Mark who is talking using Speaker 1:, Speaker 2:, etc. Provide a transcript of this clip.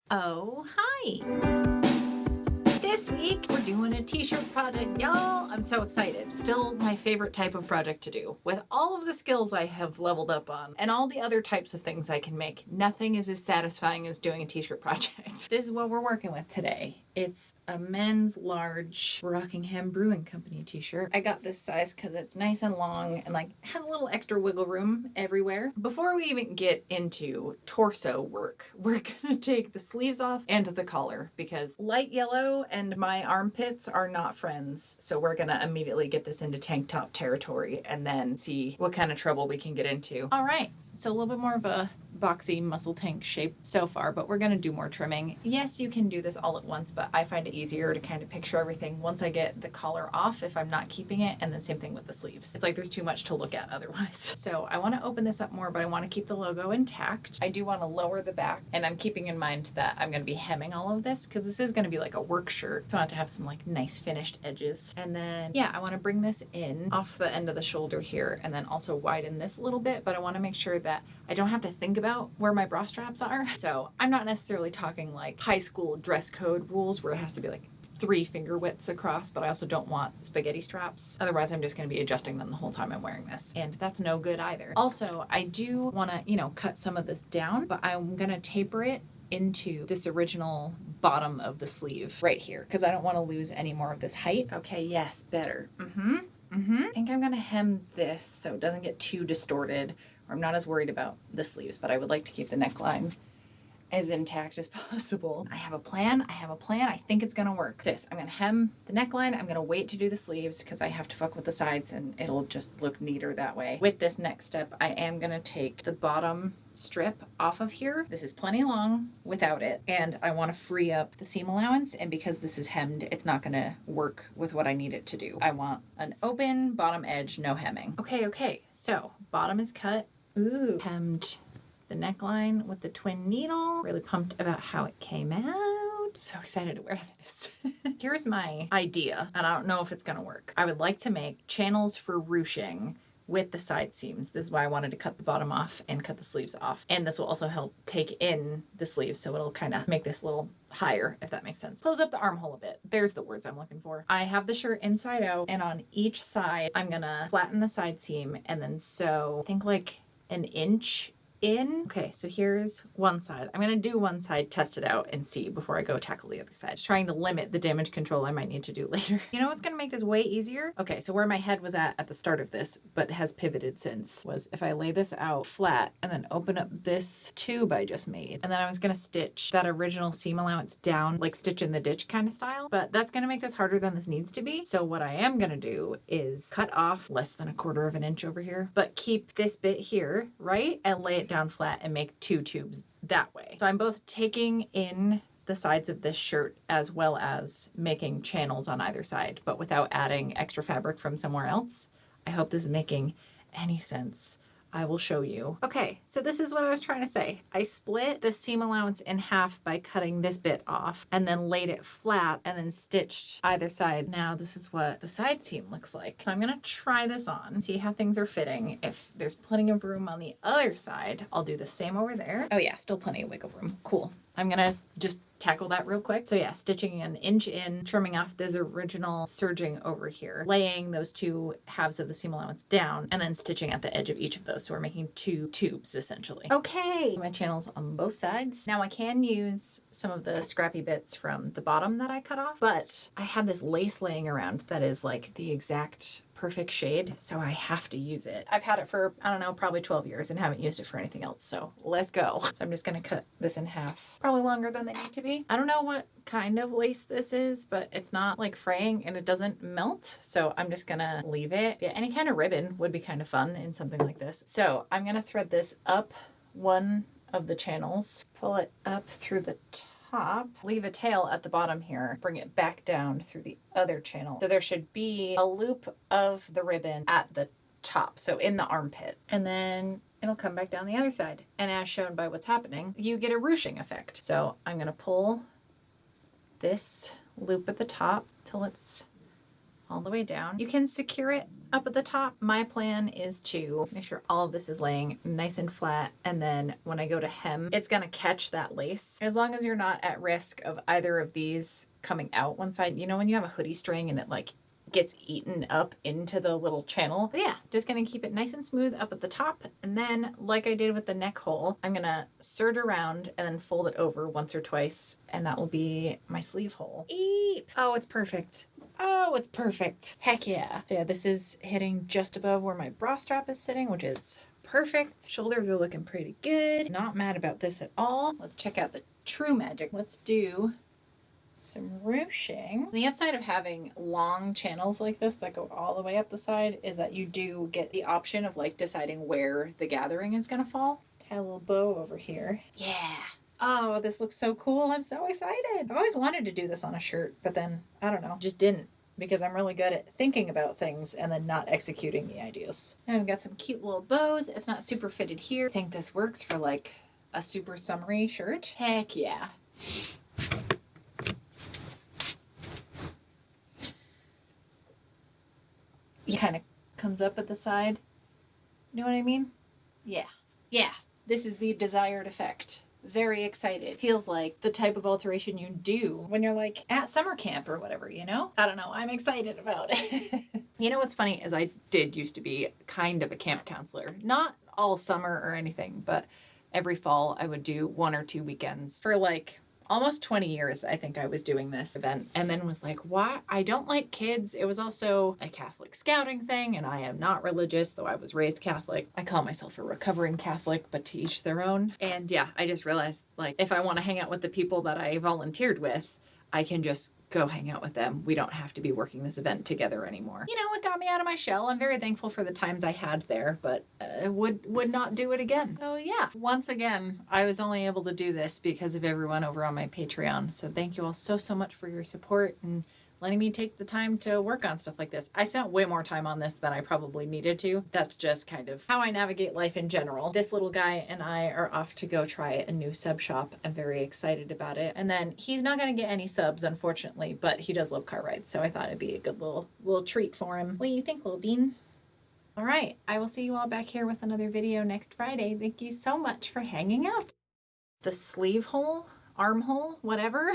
Speaker 1: Oh, hi! This week, we're doing a t-shirt project, y'all. I'm so excited. Still my favorite type of project to do. With all of the skills I have leveled up on and all the other types of things I can make, nothing is as satisfying as doing a t-shirt project. This is what we're working with today. It's a men's large Rockingham Brewing Company t-shirt. I got this size because it's nice and long and has a little extra wiggle room everywhere. Before we even get into torso work, we're gonna take the sleeves off and the collar because light yellow and my armpits are not friends. So we're gonna immediately get this into tank top territory and then see what kind of trouble we can get into. All right, so a little bit more of a boxy muscle tank shape so far, but we're gonna do more trimming. Yes, you can do this all at once, but I find it easier to kind of picture everything once I get the collar off if I'm not keeping it, and then same thing with the sleeves. It's like there's too much to look at otherwise. So I want to open this up more, but I want to keep the logo intact. I do want to lower the back, and I'm keeping in mind that I'm going to be hemming all of this because this is going to be like a work shirt. So I want to have some nice finished edges. And then yeah, I want to bring this in off the end of the shoulder here and then also widen this a little bit, but I want to make sure that I don't have to think about where my bra straps are. So I'm not necessarily talking like high school dress code rules where it has to be 3 finger widths across, but I also don't want spaghetti straps. Otherwise, I'm just going to be adjusting them the whole time I'm wearing this. And that's no good either. Also, I do want to, cut some of this down, but I'm going to taper it into this original bottom of the sleeve right here because I don't want to lose any more of this height. Okay, yes, better. I think I'm going to hem this so it doesn't get too distorted, or I'm not as worried about the sleeves, but I would like to keep the neckline as intact as possible. I have a plan. I think it's gonna work. I'm gonna hem the neckline. I'm gonna wait to do the sleeves because I have to fuck with the sides and it'll just look neater that way. With this next step, I am gonna take the bottom strip off of here. This is plenty long without it, and I want to free up the seam allowance, and because this is hemmed, it's not gonna work with what I need it to do. I want an open bottom edge, no hemming. Okay, so bottom is cut. Ooh, hemmed the neckline with the twin needle. Really pumped about how it came out. So excited to wear this. Here's my idea, and I don't know if it's gonna work. I would like to make channels for ruching with the side seams. This is why I wanted to cut the bottom off and cut the sleeves off. And this will also help take in the sleeves, so it'll kind of make this a little higher, if that makes sense. Close up the armhole a bit. There's the words I'm looking for. I have the shirt inside out, and on each side, I'm gonna flatten the side seam and then sew, I think an inch in. Okay, so here's one side. I'm going to do one side, test it out, and see before I go tackle the other side. Just trying to limit the damage control I might need to do later. You know what's going to make this way easier? Okay, so where my head was at the start of this, but has pivoted since, was if I lay this out flat and then open up this tube I just made, and then I was going to stitch that original seam allowance down, like stitch in the ditch kind of style, but that's going to make this harder than this needs to be. So what I am going to do is cut off less than 1/4 of an inch over here, but keep this bit here, right? And lay it down flat and make 2 tubes that way. So I'm both taking in the sides of this shirt as well as making channels on either side, but without adding extra fabric from somewhere else. I hope this is making any sense. I will show you. Okay, so this is what I was trying to say. I split the seam allowance in half by cutting this bit off and then laid it flat and then stitched either side. Now this is what the side seam looks like. So I'm gonna try this on, see how things are fitting. If there's plenty of room on the other side, I'll do the same over there. Oh yeah, still plenty of wiggle room. Cool. I'm gonna just tackle that real quick. So yeah, stitching an inch in, trimming off this original serging over here, laying those 2 halves of the seam allowance down, and then stitching at the edge of each of those. So we're making 2 tubes essentially. Okay, my channel's on both sides. Now I can use some of the scrappy bits from the bottom that I cut off, but I had this lace laying around that is the exact perfect shade, so I have to use it. I've had it for, I don't know, probably 12 years and haven't used it for anything else, so let's go. So I'm just gonna cut this in half, probably longer than they need to be. I don't know what kind of lace this is, but it's not fraying and it doesn't melt, so I'm just gonna leave it. Yeah, any kind of ribbon would be kind of fun in something like this. So I'm gonna thread this up one of the channels, pull it up through the top, leave a tail at the bottom here, bring it back down through the other channel. So there should be a loop of the ribbon at the top, so in the armpit. And then it'll come back down the other side. And as shown by what's happening, you get a ruching effect. So I'm gonna pull this loop at the top till it's all the way down. You can secure it up at the top. My plan is to make sure all of this is laying nice and flat, and then when I go to hem, it's gonna catch that lace. As long as you're not at risk of either of these coming out one side. You know when you have a hoodie string and it like gets eaten up into the little channel. But yeah, just gonna keep it nice and smooth up at the top. And then like I did with the neck hole, I'm gonna serge around and then fold it over once or twice. And that will be my sleeve hole. Eep! Oh, it's perfect. Oh, it's perfect. Heck yeah. So yeah, this is hitting just above where my bra strap is sitting, which is perfect. Shoulders are looking pretty good. Not mad about this at all. Let's check out the true magic. Let's do some ruching. The upside of having long channels like this that go all the way up the side is that you do get the option of like deciding where the gathering is gonna fall. Tie a little bow over here. Yeah. Oh, this looks so cool. I'm so excited. I've always wanted to do this on a shirt, but then I don't know, just didn't, because I'm really good at thinking about things and then not executing the ideas. And I've got some cute little bows. It's not super fitted here. I think this works for like a super summery shirt. Heck yeah. It kind of comes up at the side. You know what I mean? Yeah. Yeah. This is the desired effect. Very excited. Feels like the type of alteration you do when you're like at summer camp or whatever, you know? I don't know. I'm excited about it. You know what's funny is I did used to be kind of a camp counselor. Not all summer or anything, but every fall I would do 1 or 2 weekends for like almost 20 years. I think I was doing this event, and then was like, why? I don't like kids. It was also a Catholic scouting thing, and I am not religious, though I was raised Catholic. I call myself a recovering Catholic, but to each their own. And yeah, I just realized like if I want to hang out with the people that I volunteered with, I can just go hang out with them. We don't have to be working this event together anymore. You know, it got me out of my shell. I'm very thankful for the times I had there, but would not do it again. So yeah, once again, I was only able to do this because of everyone over on my Patreon. So thank you all so much for your support and letting me take the time to work on stuff like this. I spent way more time on this than I probably needed to. That's just kind of how I navigate life in general. This little guy and I are off to go try a new sub shop. I'm very excited about it. And then he's not going to get any subs, unfortunately, but he does love car rides. So I thought it'd be a good little treat for him. What do you think, little bean? All right, I will see you all back here with another video next Friday. Thank you so much for hanging out. The sleeve hole, armhole, whatever.